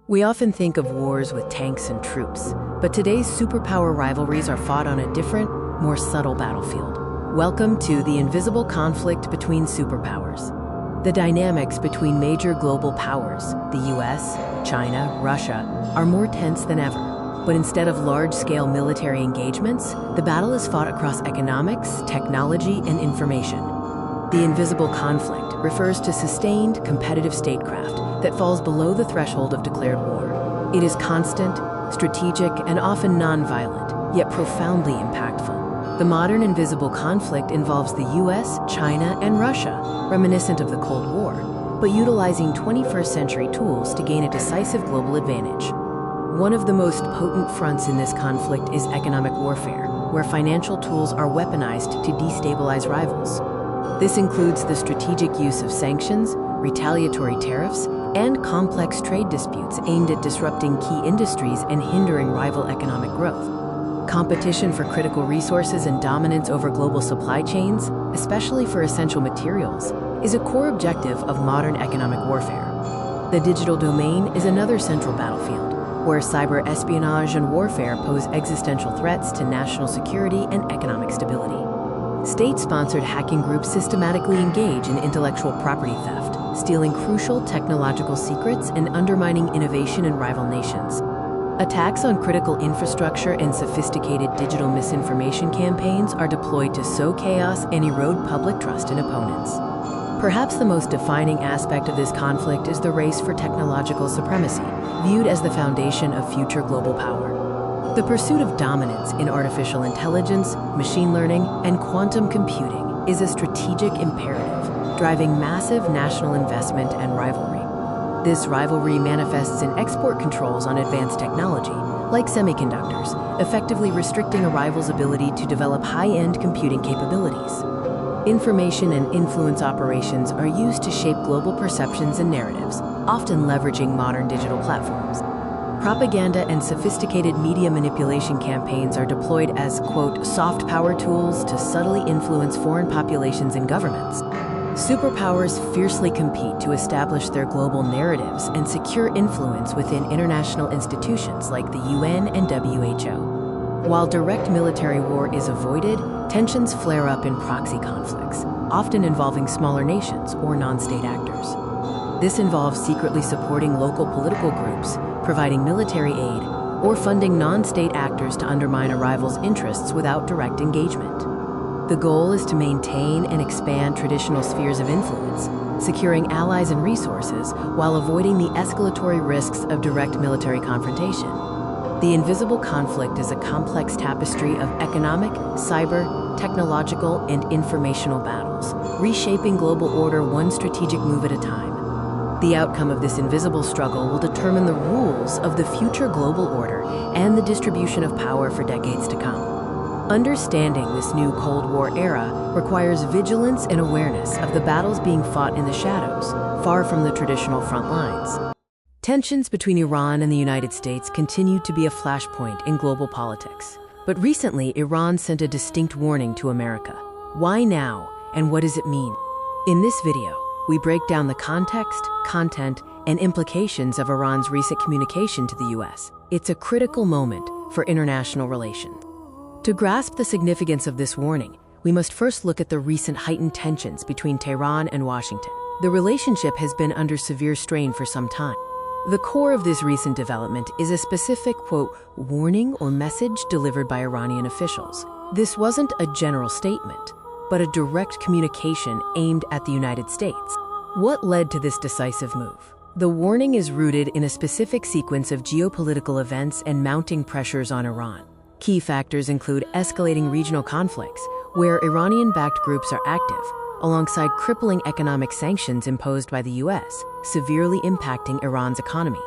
We often think of wars with tanks and troops, but today's superpower rivalries are fought on a different, more subtle battlefield. Welcome to the invisible conflict between superpowers. The dynamics between major global powers, the US, China, Russia, are more tense than ever. But instead of large-scale military engagements, the battle is fought across economics, technology, and information. The invisible conflict refers to sustained, competitive statecraft that falls below the threshold of declared war. It is constant, strategic, and often non-violent, yet profoundly impactful. The modern invisible conflict involves the US, China, and Russia, reminiscent of the Cold War, but utilizing 21st century tools to gain a decisive global advantage. One of the most potent fronts in this conflict is economic warfare, where financial tools are weaponized to destabilize rivals. This includes the strategic use of sanctions, retaliatory tariffs, and complex trade disputes aimed at disrupting key industries and hindering rival economic growth. Competition for critical resources and dominance over global supply chains, especially for essential materials, is a core objective of modern economic warfare. The digital domain is another central battlefield, where cyber espionage and warfare pose existential threats to national security and economic stability. State-sponsored hacking groups systematically engage in intellectual property theft, stealing crucial technological secrets and undermining innovation in rival nations. Attacks on critical infrastructure and sophisticated digital misinformation campaigns are deployed to sow chaos and erode public trust in opponents. Perhaps the most defining aspect of this conflict is the race for technological supremacy, viewed as the foundation of future global power. The pursuit of dominance in artificial intelligence, machine learning, and quantum computing is a strategic imperative, driving massive national investment and rivalry. This rivalry manifests in export controls on advanced technology, like semiconductors, effectively restricting a rival's ability to develop high-end computing capabilities. Information and influence operations are used to shape global perceptions and narratives, often leveraging modern digital platforms. Propaganda and sophisticated media manipulation campaigns are deployed as, quote, soft power tools to subtly influence foreign populations and governments. Superpowers fiercely compete to establish their global narratives and secure influence within international institutions like the UN and WHO. While direct military war is avoided, tensions flare up in proxy conflicts, often involving smaller nations or non-state actors. This involves secretly supporting local political groups, providing military aid, or funding non-state actors to undermine a rival's interests without direct engagement. The goal is to maintain and expand traditional spheres of influence, securing allies and resources while avoiding the escalatory risks of direct military confrontation. The invisible conflict is a complex tapestry of economic, cyber, technological, and informational battles, reshaping global order one strategic move at a time. The outcome of this invisible struggle will determine the rules of the future global order and the distribution of power for decades to come. Understanding this new Cold War era requires vigilance and awareness of the battles being fought in the shadows, far from the traditional front lines. Tensions between Iran and the United States continue to be a flashpoint in global politics. But recently, Iran sent a distinct warning to America. Why now, and what does it mean? In this video, we break down the context, content, and implications of Iran's recent communication to the US. It's a critical moment for international relations. To grasp the significance of this warning, we must first look at the recent heightened tensions between Tehran and Washington. The relationship has been under severe strain for some time. The core of this recent development is a specific, quote, warning or message delivered by Iranian officials. This wasn't a general statement, but a direct communication aimed at the United States. What led to this decisive move? The warning is rooted in a specific sequence of geopolitical events and mounting pressures on Iran. Key factors include escalating regional conflicts, where Iranian-backed groups are active, alongside crippling economic sanctions imposed by the US, severely impacting Iran's economy.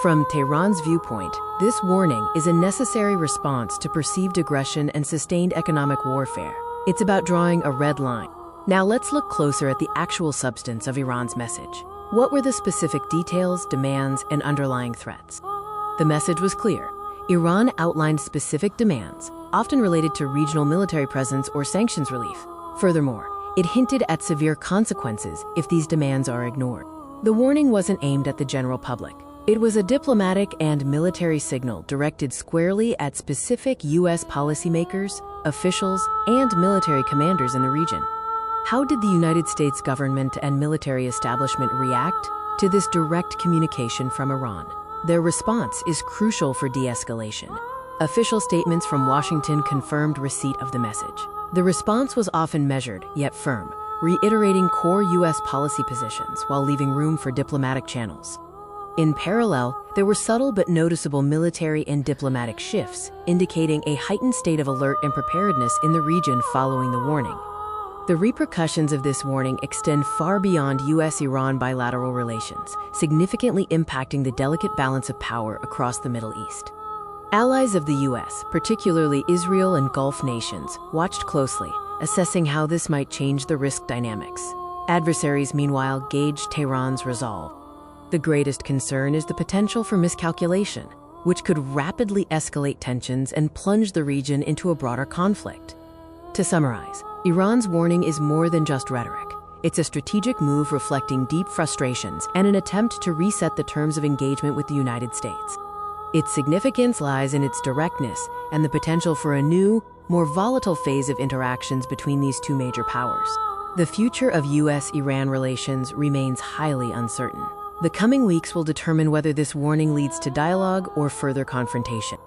From Tehran's viewpoint, this warning is a necessary response to perceived aggression and sustained economic warfare. It's about drawing a red line. Now let's look closer at the actual substance of Iran's message. What were the specific details, demands, and underlying threats? The message was clear. Iran outlined specific demands, often related to regional military presence or sanctions relief. Furthermore, it hinted at severe consequences if these demands are ignored. The warning wasn't aimed at the general public, It was a diplomatic and military signal directed squarely at specific U.S. policymakers, officials, and military commanders in the region. How did the United States government and military establishment react to this direct communication from Iran? Their response is crucial for de-escalation. Official statements from Washington confirmed receipt of the message. The response was often measured, yet firm, reiterating core U.S. policy positions while leaving room for diplomatic channels. In parallel, there were subtle but noticeable military and diplomatic shifts, indicating a heightened state of alert and preparedness in the region following the warning. The repercussions of this warning extend far beyond U.S.-Iran bilateral relations, significantly impacting the delicate balance of power across the Middle East. Allies of the U.S., particularly Israel and Gulf nations, watched closely, assessing how this might change the risk dynamics. Adversaries, meanwhile, gauged Tehran's resolve. The greatest concern is the potential for miscalculation, which could rapidly escalate tensions and plunge the region into a broader conflict. To summarize, Iran's warning is more than just rhetoric. It's a strategic move reflecting deep frustrations and an attempt to reset the terms of engagement with the United States. Its significance lies in its directness and the potential for a new, more volatile phase of interactions between these two major powers. The future of U.S.-Iran relations remains highly uncertain. The coming weeks will determine whether this warning leads to dialogue or further confrontation.